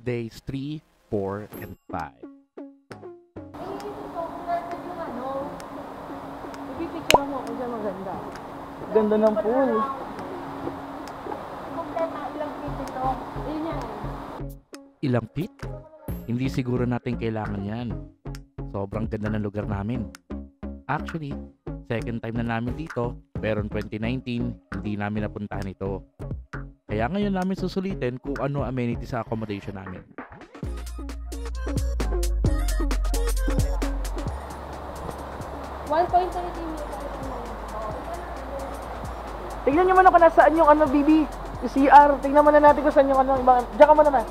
days 3, 4, and 5. Pipicture mo ako dyan maganda. Ganda ng pool. Kompleto, ilang feet ito? Ayun yan. Ilang feet? Hindi siguro natin kailangan yan. Sobrang ganda ng lugar namin. Actually, second time na namin dito, pero in 2019, hindi namin napuntahan ito. Kaya ngayon namin susulitin kung ano amenities sa accommodation namin. Tingnan nyo muna kung nasaan yung ano, BB. Yung CR. Tingnan muna natin kung saan yung ano. Diyan ka muna na.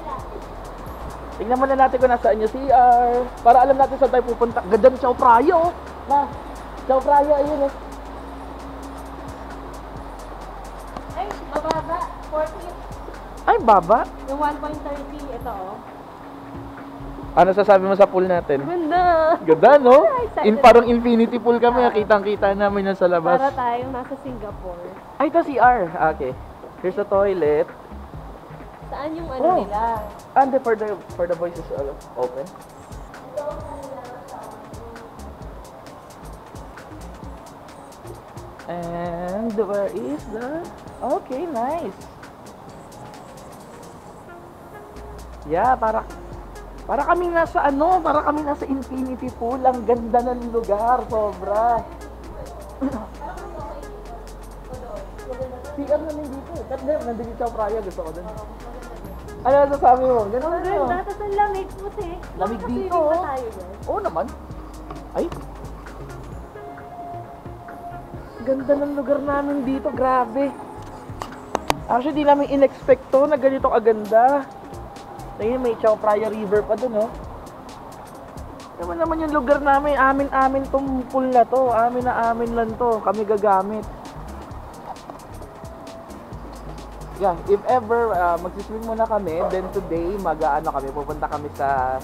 Tingnan muna natin kung nasaan yung CR. Para alam natin saan tayo pupunta. Ganda ng Chao Phraya, oh. Na. Chao Phraya, ayun, eh. Ay, bababa. 40. Ay, baba. Yung 1.30, ito oh. Ano sasabi mo sa pool natin? Ganda! Ganda, no? Excited Parang infinity pool kami. Kitang-kita namin yan sa labas. Para tayong nasa Singapore. Ay, ito CR. Okay. Here's the toilet. Saan yung ano nila? And for the boys is open. And where is the... Okay, nice. Yeah, para kami nasa ano, para kami nasa infinity pool. Ang ganda ng lugar, sobra. CR na din dito. Nandito yung Chao Phraya, gusto ko din. Ano sasabi mo? Ganun din. Tapos ang lamig po, eh. Lamig dito, oh. oh. Oo naman. Ay. Ganda ng lugar namin dito, grabe. Actually, di namin in-expect to na ganito kaganda. Ayun, may Chao Phraya River pa dun, oh. Naman yung lugar namin, amin tong pool na to. Amin na amin lang to. Kami gagamit. Yeah, if ever magsiswim muna kami, then today kami, pupunta kami sa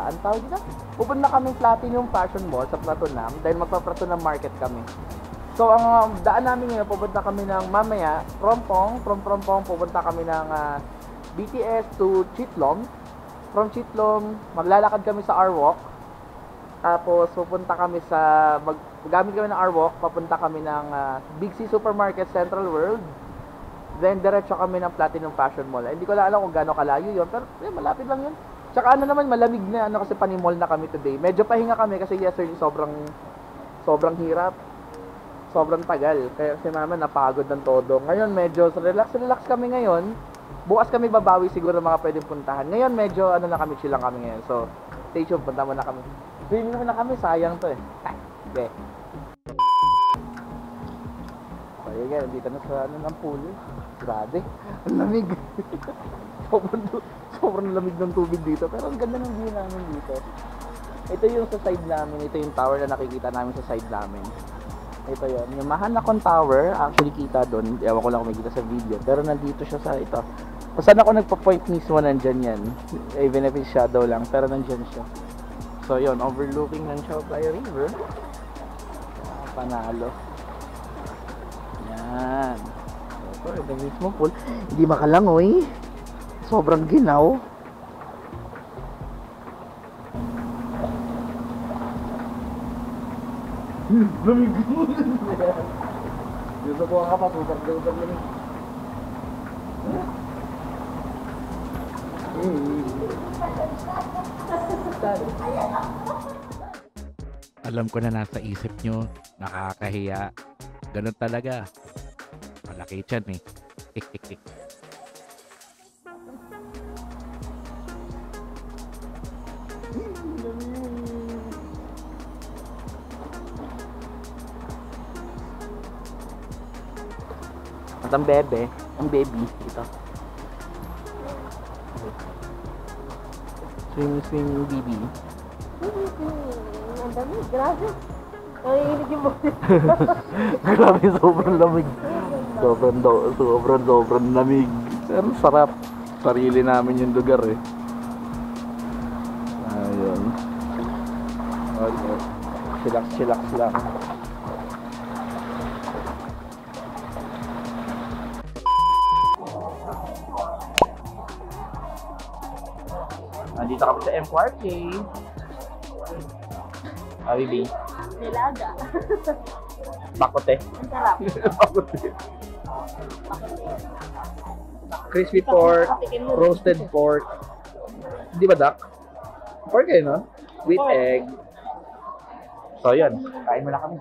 ang tawag dito? Pupunta kami Platinum Fashion Mall sa Pratunam dahil magpa-Pratunam Market kami. So ang daan namin ngayon, pupunta kami ng mamaya from Prompong pupunta kami ng BTS to Chitlom. From Chitlom, maglalakad kami sa R-Walk. Tapos pupunta kami gamit kami ng R-Walk, papunta kami ng Big C Supermarket Central World. Then diretso kami ng Platinum Fashion Mall. Hindi ko alam kung gaano kalayo 'yon, pero malapit lang 'yun. Tsaka ano naman, malamig na kasi panimall na kami today. Medyo pahinga kami kasi yesterday sobrang hirap. Sobrang tagal. Kaya si Mama napagod ng todo. Ngayon medyo relax kami ngayon. Bukas kami babawi siguro mga pwedeng puntahan. Ngayon medyo kami, chill lang kami ngayon. So, stay tuned, punta muna kami. Swimming muna kami, sayang to eh. Okay. So, yun, dito na sa ng pool. Grabe, ang lamig. sobrang lamig ng tubig dito. Pero ang ganda ng view namin dito. Ito yung sa side namin. Ito yung tower na nakikita namin sa side namin. Ito yun. Yung Mahanakon Tower, actually kita doon. Ewan ko lang kung makikita sa video. Pero nandito siya sa ito. Kung saan ako nagpa-point mismo, nandyan yan. Even if it's shadow lang. Pero nandyan siya. So yun, overlooking ng Chao Phraya River. Panalo. Yan. Ito, ito mismo pool. Hindi makalangoy. Sobrang ginaw. Lamig. Dito po ang kapat. Super lamig. Alam ko na nasa isip nyo, nakakahiya. Ganun talaga. Malaki tiyan eh. At ang baby, ito. Swing, baby. Ang dami, grabe. Nanginig yung boses. Grabe, sobrang lamig. Sobrang lamig. Pero sarap. Sarili namin yung lugar eh. Ayun. Chillax lang. Andito kami sa M4K. Bibi. Nilaga. Bakote. Ang sarap. Bakote. Crispy pork, roasted pork. Di ba duck? Pork eh, no? With egg. So, yun. Kain mo na kami.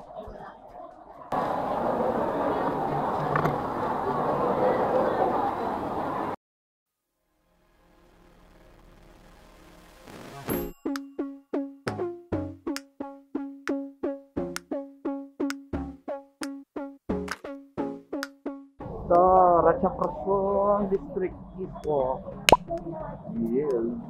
So, Ratchakrasong District Ipo. Yes.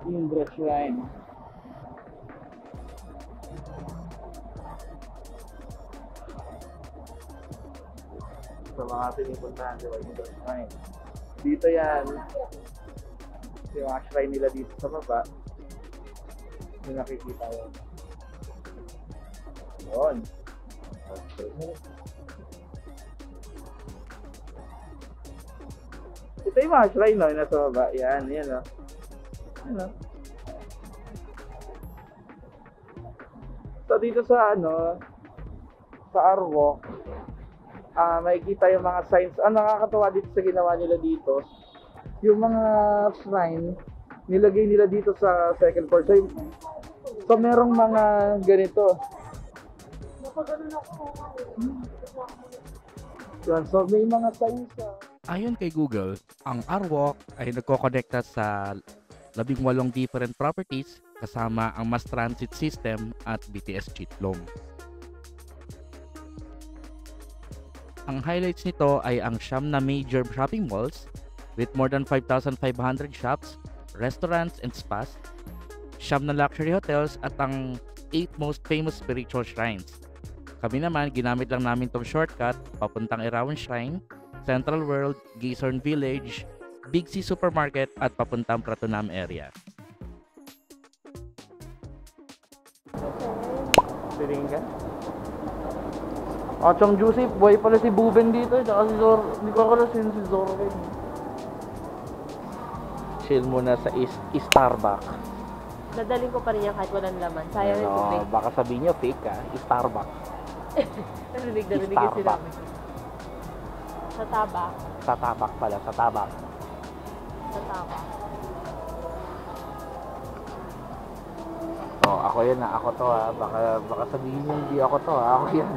Indra Shrine. Sa mga pinipuntahan, di ba? Indra Shrine. Dito yan. Yung mga shrine nila dito sa baba. Yung nakikita yun. Yun. Ito yung mga shrine, no? Yung nasa baba. Yan, yan, no? Yan, no? So, dito sa, sa Arwok, makikita yung mga signs. Ang nakakatawa dito sa ginawa nila dito, yung mga shrine, nilagay nila dito sa second floor. So merong mga ganito. So may mga signs. Ayon kay Google, ang Arwalk ay nagkokonekta sa 18 different properties kasama ang mass transit system at BTS Chitlong. Ang highlights nito ay ang siyam na major shopping malls with more than 5,500 shops, restaurants and spas, siyam na luxury hotels at ang 8 most famous spiritual shrines. Kami naman, ginamit lang namin tong shortcut papuntang Erawan Shrine, Central World, Gaysorn Village, Big C Supermarket at papuntang Pratunam area. Siringan. Chong Juicy, boy pala si Buben dito. Tsaka si Zoro. Hindi ko akala si Zoro rin. Chill muna sa Starbucks. Dadaling ko pa rin yan kahit walang laman. Sayang yung tubig. Baka sabihin nyo fake Starbucks. Narinig yung sila. Sa tabak. Sa tabak pala, sa tabak. Sa tabak. Ako yan ako to Baka sabihin nyo hindi ako to Ako yan.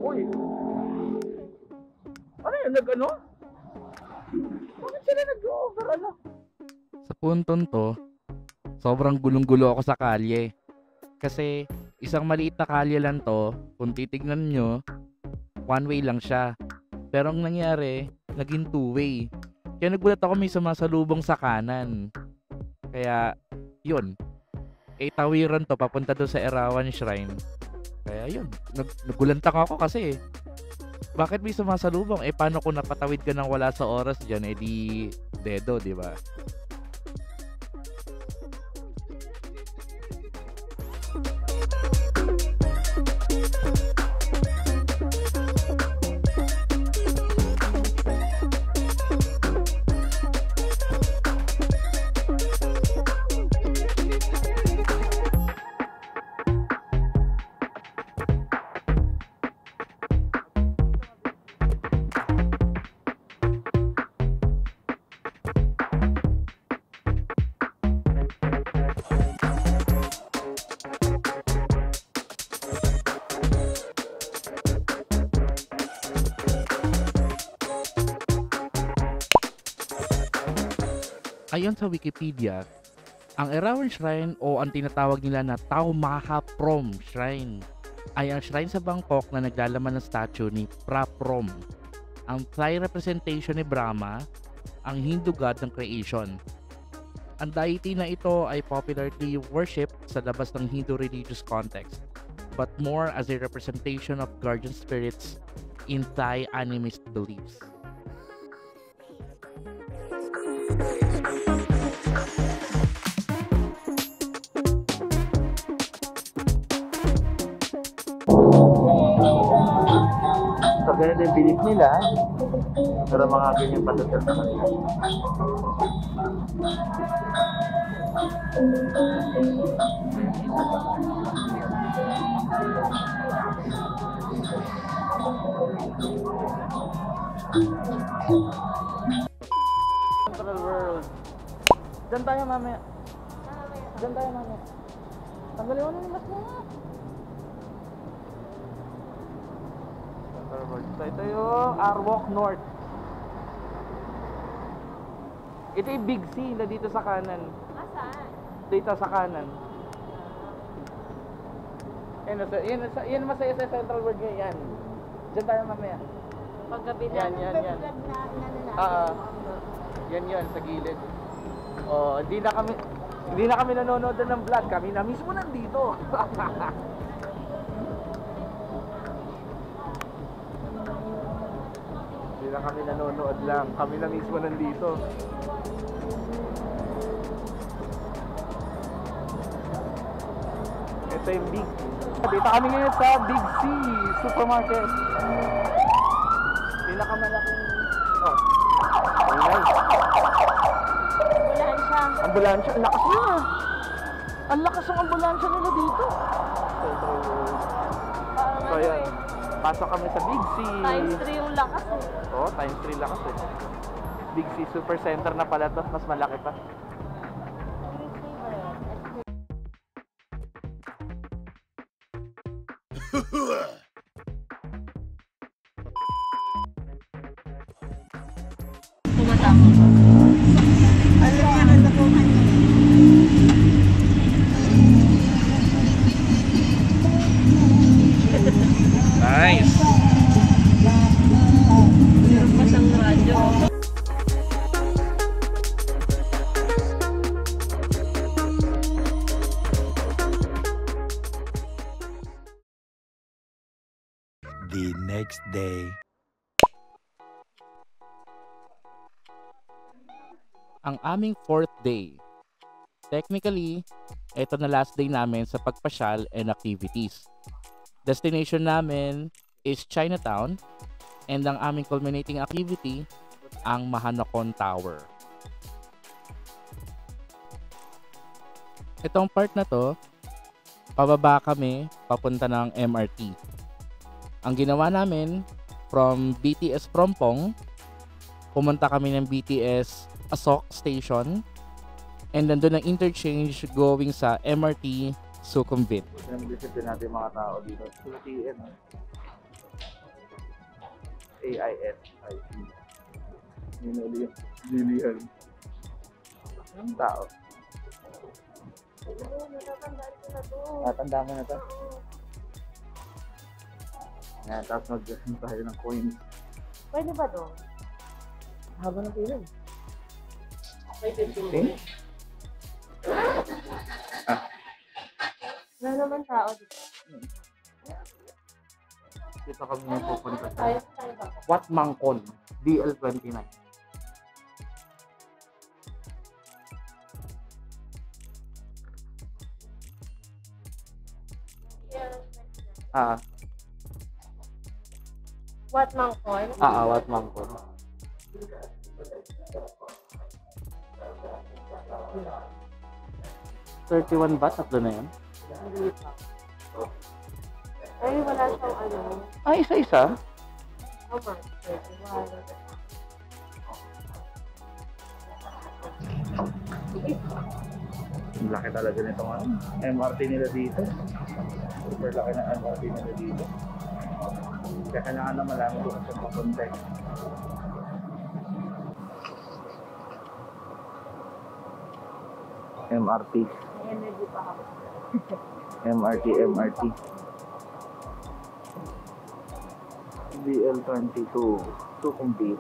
Uy! Ano yun? Nag-ano? Bakit sila nag-over? Sa puntong to, sobrang gulong-gulo ako sa kalye. Kasi isang maliit na kalye lang to, kung titignan nyo, one way lang siya. Pero ang nangyari, naging two way. Kaya nagulat ako may sumasalubong sa kanan. Kaya, yun. Tawiran to, papunta doon sa Erawan Shrine. Kaya yun, nagulantak ako kasi bakit may sumasalubong? Paano kung napatawid ka nang wala sa oras dyan? Di dedo, di ba? Ayon sa Wikipedia, ang Erawan Shrine o ang tinatawag nila na Tau Maha Prom Shrine ay ang shrine sa Bangkok na naglalaman ng statue ni Pra-Prom, ang Thai representation ni Brahma, ang Hindu god ng creation. Ang deity na ito ay popularly worshipped sa labas ng Hindu religious context, but more as a representation of guardian spirits in Thai animist beliefs. So, ganun yung belief nila. Pero mga ganyan patutal sa kanila. Central World. Diyan tayo mamaya. Diyan tayo mamaya. Tanggalin mo na yung mask mo. Central World. So ito yung Arwalk North. Ito yung Big C na dito sa kanan. Saan? Dito sa kanan. Yan masaya sa Central World ngayon. Yan. Diyan tayo mamaya. Paggabi na. Yan. Yan, sa gilid. Oh, hindi na kami nanonood ng vlog. Kami na mismo nandito. Hindi na kami nanonood lang. Kami na mismo nandito. Ito yung Big C. Dito kami ngayon sa Big C Supermarket. Pinakamalaking... Oh. Nice. Ambulansya. Ambulansya, ang lakas na. Ang lakas ng ambulansya nila dito. Parang So yan, pasok kami sa Big C. Times 3 yung lakas eh. Oo, times 3 lakas eh. Big C Super Center na pala to, mas malaki pa. Nice. Meron pa siyang radyo. The next day. Ang aming 4th day. Technically, ito na last day namin sa pagpasyal and activities. Destination namin is Chinatown and ang aming culminating activity, ang Mahanakon Tower. Itong part na to, pababa kami papunta ng MRT. Ang ginawa namin, from BTS Frompong, pumunta kami ng BTS Asok Station, and nandun ang interchange going sa MRT Sukhumvit. Nag-visit din natin mga tao dito. TN. AISIC. Lilian. Ang tao. Tanda mo na to. Yan, tapos mag-gasing tayo ng coins. Pwede ba doon? Haba ng pila. May 15 Okay? Wala naman tao dito. Dito kami na pupunta sa Tayo ba? Wat Mangkon, DL29. What Mangkon? Wat Mangkon. $31 ba? Tatlo na yun? Hindi pa. Ay, wala siyang ano. Isa-isa? How much? 31. Ang laki talaga nito nga. MRT nila dito. Super laki ng MRT nila dito. Kaya kailangan na malaman kung saan papunta. MRT. May energy pa ako. MRT. DL22. Sukhumvit.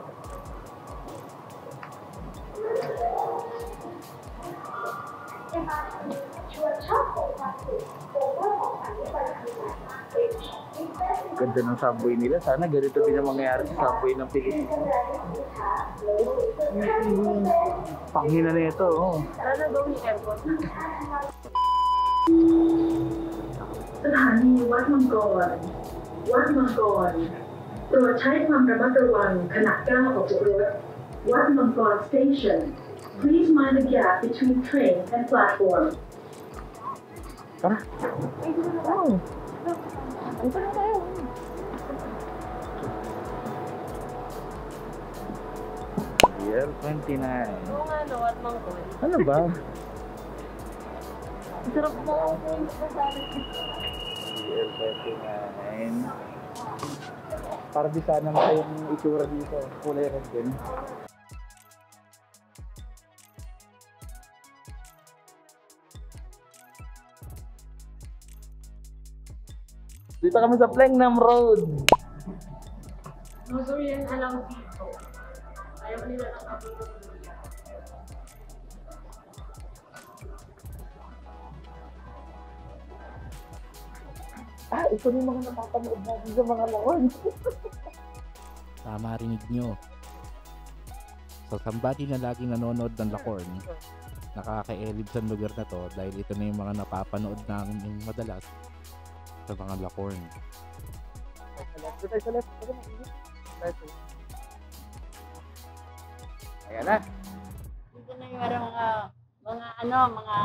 Ganda ng subway nila. Sana ganito din ang mangyayari sa subway ng Pilipinas. Panghina na ito, oh. Sana gawin airport. สถานีวัดมังกร วัดมังกร โปรดใช้ความระมัดระวังขณะก้าวออกจากรถ วัดมังกร Station. Please mind the gap between train and platform. Tara. Oh. Ito na tayo. Year 29. Oo nga, no, at mangkol. Ano ba? Sarap mo. Year 29. Para di sana na yung itsura dito. Kulay red din. Dito kami sa Plengnam Road. Gusto yan alam dito. Ayaw nila ng kapito. Ito yung mga napapanood natin sa mga lawan. Tama rinig nyo. So somebody na laging nanonood ng Lacorn, nakaka-elib sa lugar na to dahil ito na yung mga napapanood namin madalas sa mga Lacorn. Sa left. Ayan na. Dito na yung mga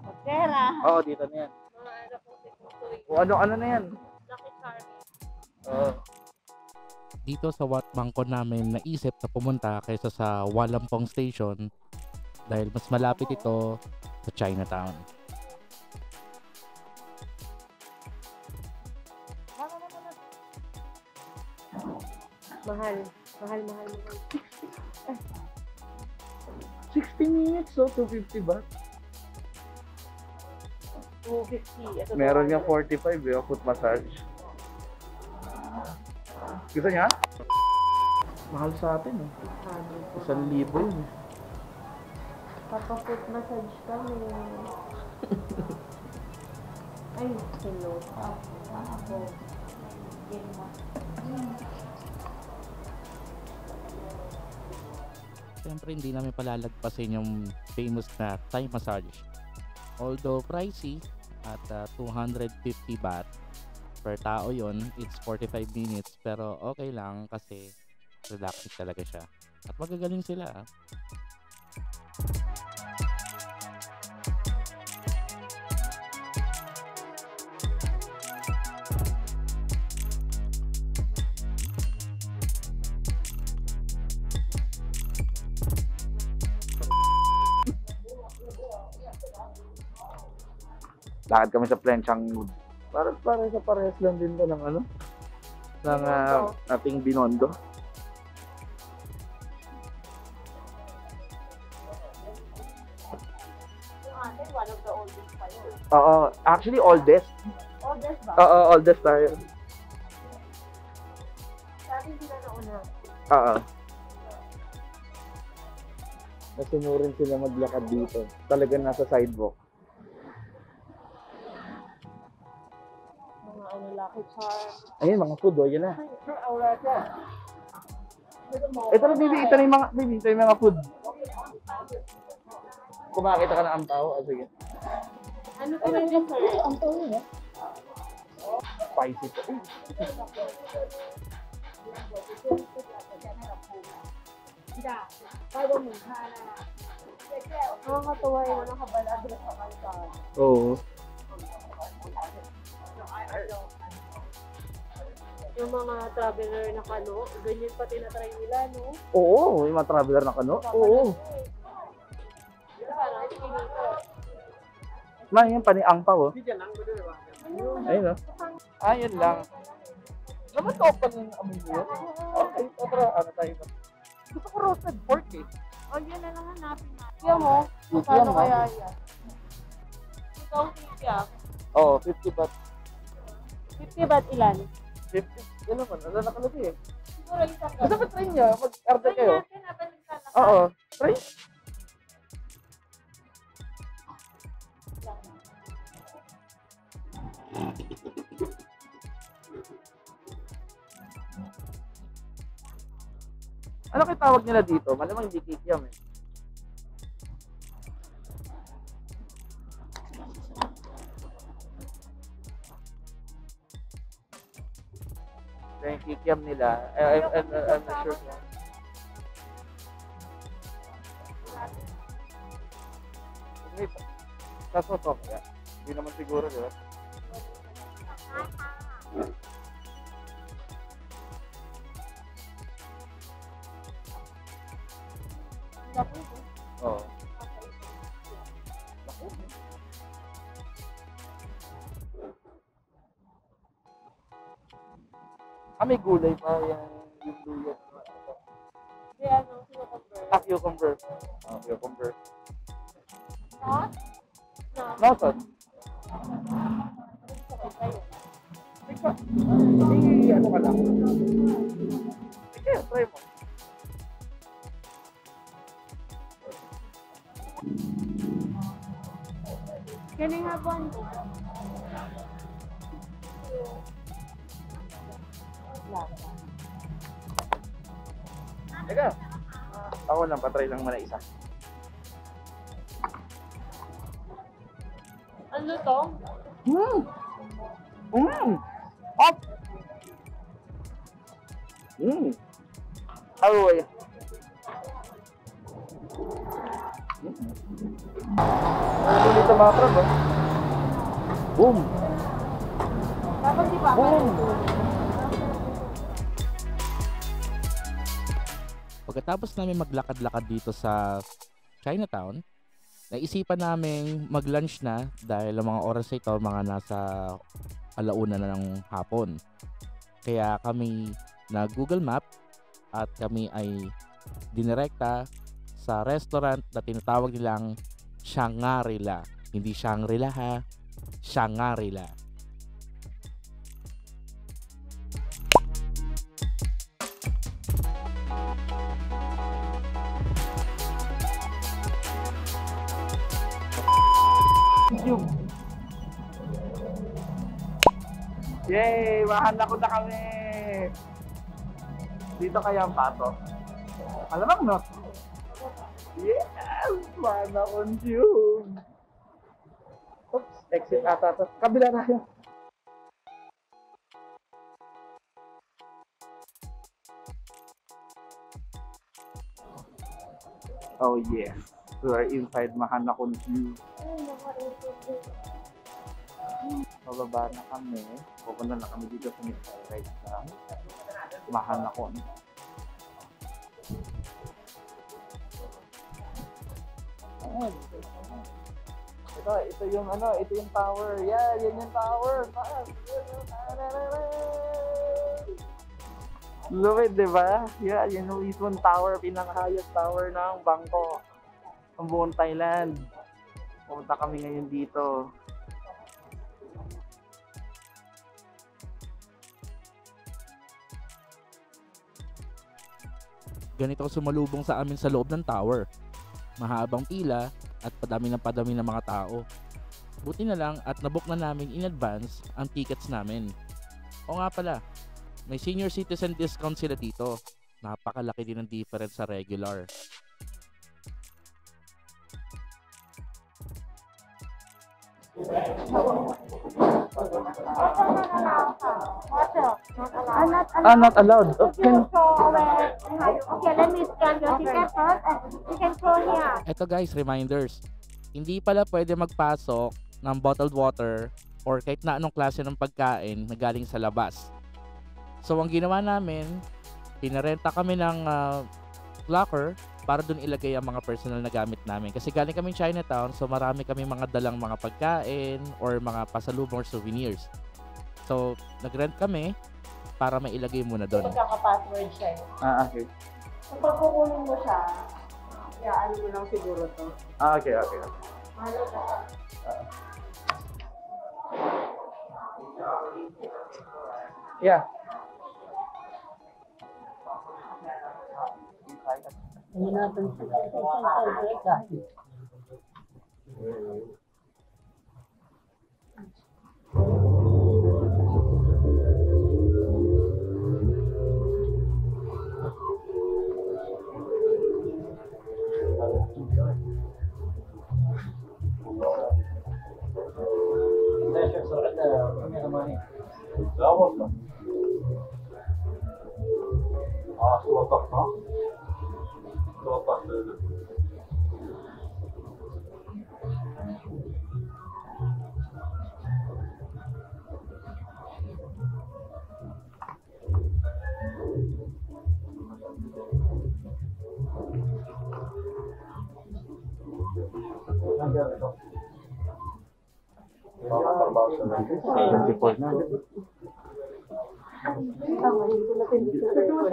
kotera. Oo, dito na yan. Mga aeropututoy. O ano na yan. Lucky Charlie. Oo. Dito sa Wat Bangko namin naisip na pumunta kaysa sa Walampong Station dahil mas malapit ito sa Chinatown. Mahal. 60 minutes, so 250 ba? 250. Ito Meron nga 45 foot massage. Gusto niya? Mahal sa atin eh. 1,000 yun eh. Papa-foot massage kami. Ay, hello. Ako. Siyempre hindi namin palalagpasin yung famous na Thai massage. Although pricey at 250 baht per tao yon, it's 45 minutes pero okay lang kasi relaxing talaga siya. At magagaling sila. Lakad kami sa Plenchang Wood. Para sa parehas lang din to ng ano? Ng ating Binondo. Yung atin, one of the oldest pa yun. Oo, actually oldest. Oldest ba? Oo, oldest tayo. Sa atin sila nauna. Oo. Nasunurin sila maglakad dito. Talagang nasa sidewalk. Mga Lucky Charm. Ayun, mga food, oh, yan na. Aura ka. Ito na, baby. Ito na yung mga, baby. Ito yung mga food. Kung makakita ka ng ampaw, sige. Ano pa rin yung sir? Ampaw yun, eh. Spicy to. Nakakatawa yung nakabalad sa kalsada. Oo. Yung mga traveler na kano, ganyan pa tinatry nila, no? Oo, yung mga traveler na kano. Oo. Parang kinito. Man, yan pa ni Angpaw, oh. Ayun, oh. Ayun lang. Naman to pa ng amoy mo yun? Okay, tara, ano tayo ba? Gusto ko roasted pork, eh. O, yun na lang hanapin natin. Kaya mo, Yan, paano ha? kaya yan? Ikaw, Tia. Oo, 50 baht. 50 baht ilan? 50, yun naman, ano nakalagay eh. Siguro isang Gusto ba try niya? Mag-order Try kayo? natin, nabalik ka na. Oo, try. Ano kayo tawag nila dito? Malamang hindi kikiam eh. Ito yung kikiam nila. I'm not sure. Kaso to, hindi naman siguro, di ba? Oo. May gulay pa yung luya. Hindi, ano, cucumber. Cucumber. Cucumber. Not? No. Nasaan? Ano ka lang? Sige, try mo. Can I have one? Teka. Ako lang, patry lang muna isa. Ano to? Hop! Aroy. Ano dito mga crab, oh? Boom! Dapat di ba? Boom! Pagkatapos namin maglakad-lakad dito sa Chinatown, naisipan namin mag-lunch na dahil ang mga oras ito mga nasa alauna na ng hapon. Kaya kami na Google Map at kami ay dinirekta sa restaurant na tinatawag nilang Shangri-La. Hindi Shangri-La ha, Shangri-La. Yay! Mahanda ko na kami! Dito kaya ang pato. Alamang, no? Yes! Mahanda ko yun! Oops! Exit ata to. Kabila tayo. Oh yeah! We are inside Mahanakon View. Bababa na kami. Pupunta na kami dito sa Mr. Right na Mahanakon. Ito yung ano, ito yung tower. Yeah, yan yung tower. Lupit, di ba? Yeah, yan yung Eastman Tower, pinaka-highest tower ng Bangkok. Ang buong Thailand. Pumunta kami ngayon dito. Ganito sumalubong sa amin sa loob ng tower. Mahabang pila at padami ng mga tao. Buti na lang at nabook na namin in advance ang tickets namin. O nga pala, may senior citizen discount sila dito. Napakalaki din ang difference sa regular. Not allowed. Okay. Okay, let me scan your ticket first and you can go here. Eto guys, reminders. Hindi pala pwede magpasok ng bottled water or kahit na anong klase ng pagkain na galing sa labas. So ang ginawa namin, pinarenta kami ng locker para dun ilagay ang mga personal na gamit namin. Kasi galing kami Chinatown, so marami kami mga dalang mga pagkain or mga pasalubong or souvenirs. So nag-rent kami para mailagay muna doon. Magkaka-password siya eh. Okay. So pag kukunin mo siya, ano mo lang siguro to. Okay. Mahalaga. Yeah. Tama, hindi ko napindot sa record.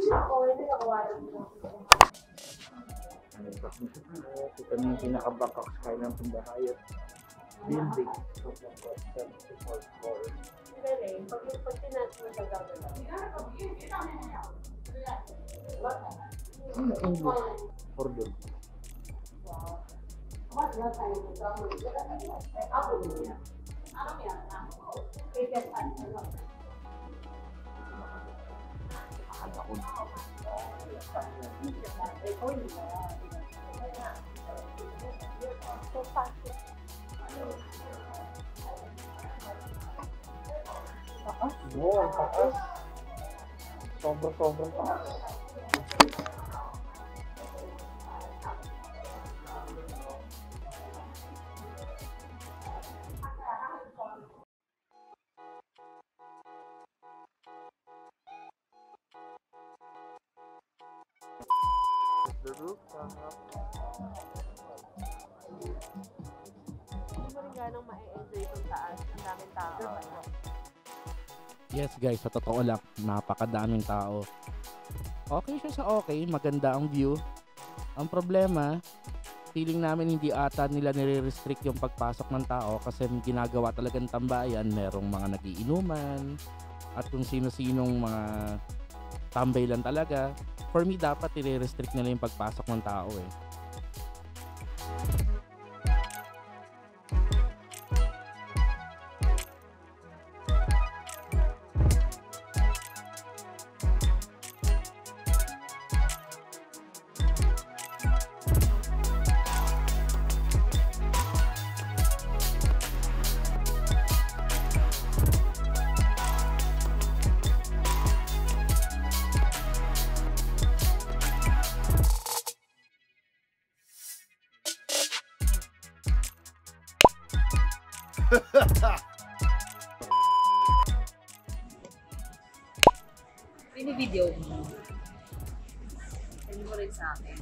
Ako, hindi nakawalan mo. Ito na yung pinaka-back sky ng Pindahayat building. Galing, pag tinanong mo sa gagawin. For good. Ang taas. Sobrang taas. The rooftop. Hindi mo rin ganang ma-enjoy itong taas. Ang daming tao. Yes guys, sa totoo lang, napakadaming tao. Okay siya sa okay, maganda ang view. Ang problema, feeling namin hindi ata nila nire-restrict yung pagpasok ng tao kasi ginagawa talagang tambayan, merong mga nagiinuman at kung sino-sinong mga tambay lang talaga. For me, dapat nire-restrict nila yung pagpasok ng tao eh. Video mo. Send mo rin sa akin.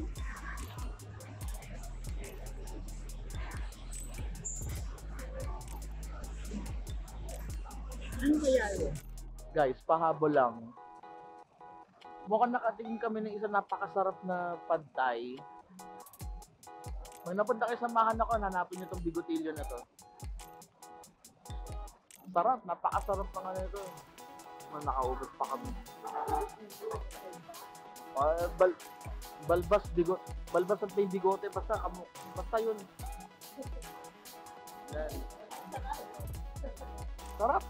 Ano kaya yun? Guys, pahabol lang. Mukhang nakatingin kami ng isang napakasarap na pad thai. May napunta kayo samahan ako, hanapin niyo tong bigotilyo na to. Sarap, napakasarap pa nga nito. Nakaubos pa kami. Balbas at may bigote, basta yun. Yan. Sarap.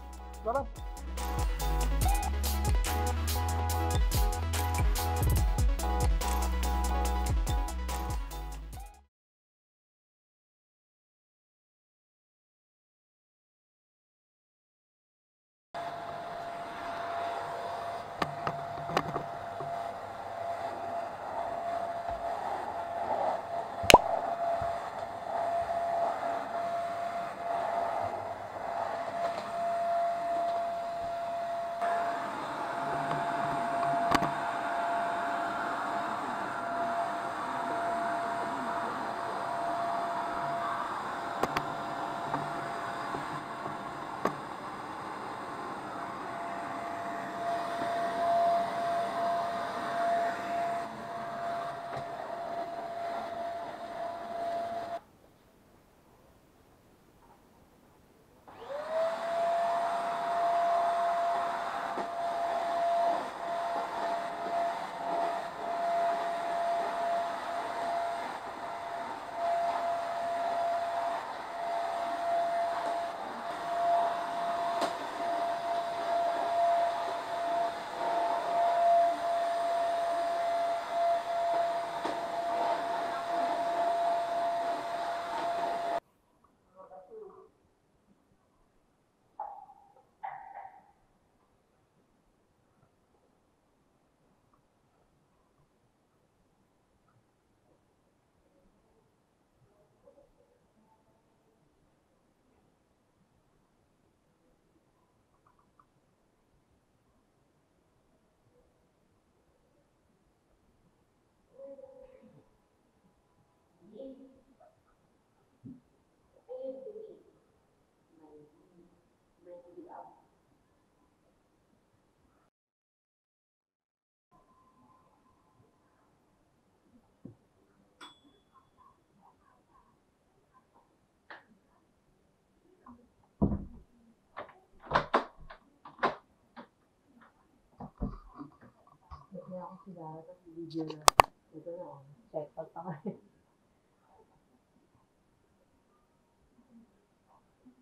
Kaya ako sila, tapos video na. Ito na, check out pa kayo.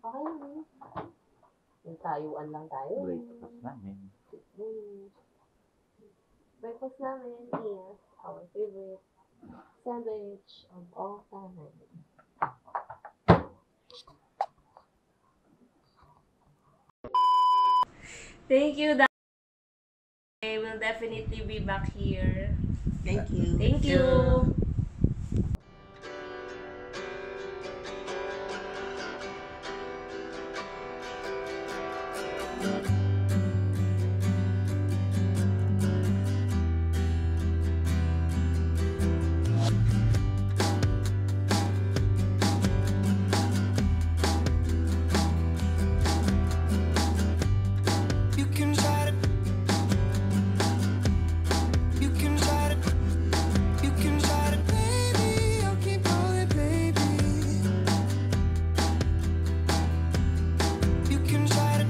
Okay naman. Yung tayuan lang tayo. Breakfast namin. Breakfast namin is our favorite sandwich of all time. Thank you, Dad. We'll definitely be back here. Thank you. Thank you. You can try to, you can try to, you can try to, baby. I'll keep calling, baby. You can try to,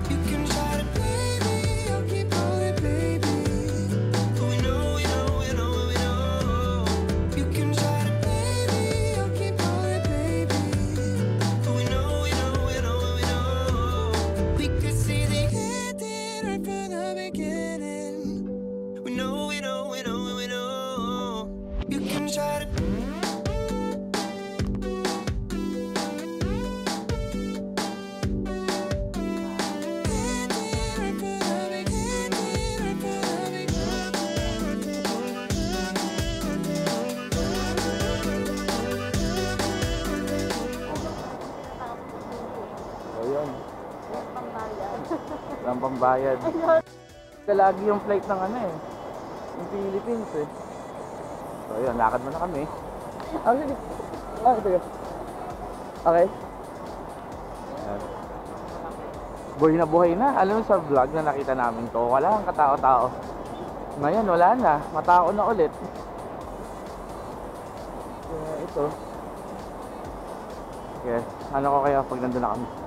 you can try to, baby. I'll keep calling, baby. We know, we know, we know, we know. You can try to, baby. I'll keep calling, baby. We know, we know, we know, we know. We could see the ending right from the beginning. We know, we know, we know, we know. You can try to. So yun. Walang pambayad. Lagi yung flight ng ano eh. Yung Philippines eh. So yun, lakad mo na kami. Ah, sige. Ah, sige. Okay. Ayan. Buhay na. Alam mo sa vlog na nakita namin to, wala kang katao-tao. Ngayon, wala na. Matao na ulit. Kaya ito. Okay. Ano ko kaya pag nandun na kami?